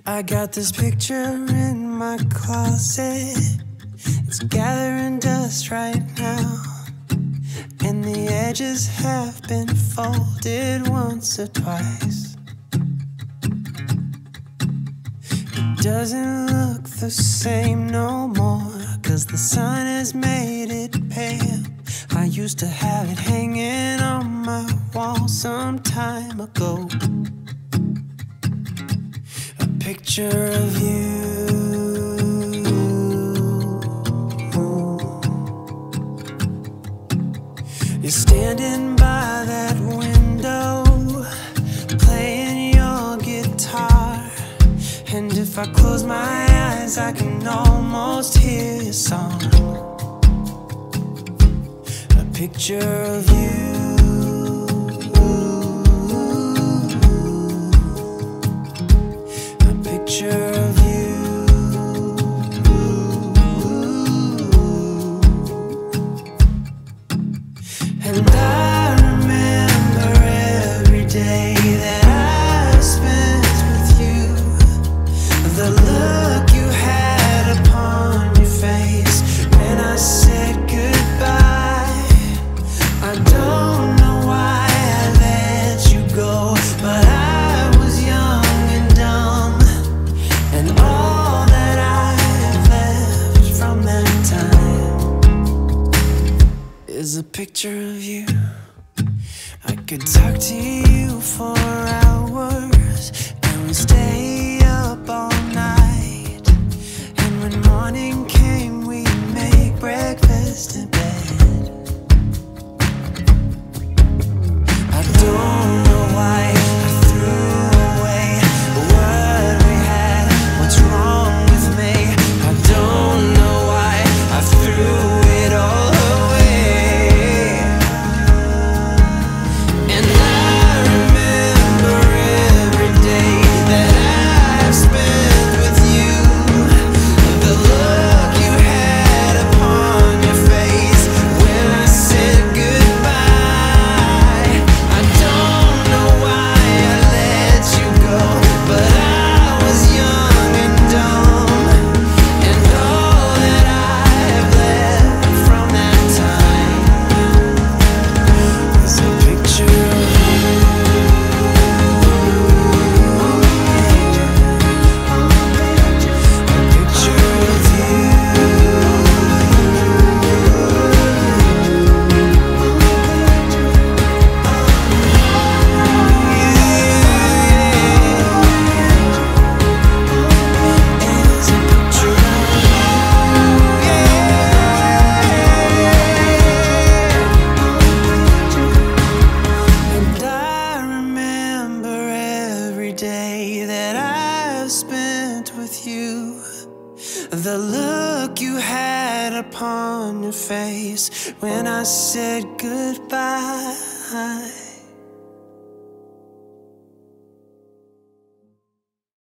I got this picture in my closet. It's gathering dust right now, and the edges have been folded once or twice. It doesn't look the same no more, 'cause the sun has made it pale. I used to have it hanging on my wall some time ago. A picture of you. You're standing by that window, playing your guitar. And if I close my eyes, I can almost hear your song. A picture of you. A picture of you. And I remember every day that I spent with you. The look you had upon your face when I said goodbye. I don't know why I let you go, but I was young and dumb, and all that I have left from that time is a picture of you. I could talk to you for hours, and we stay up all night. And when morning came, we'd make breakfast in bed. I don't know why I threw away what we had. What's wrong with me? I don't know why I threw it all away. And I remember every day that I've spent with you. The look you had upon your face when I said goodbye. I don't know why I let you go, but I was young and dumb, and all that I have left from that time is a picture of you. A picture of you. It's a picture of And I remember every day that I've spent with you. The look you had upon your face when I said goodbye.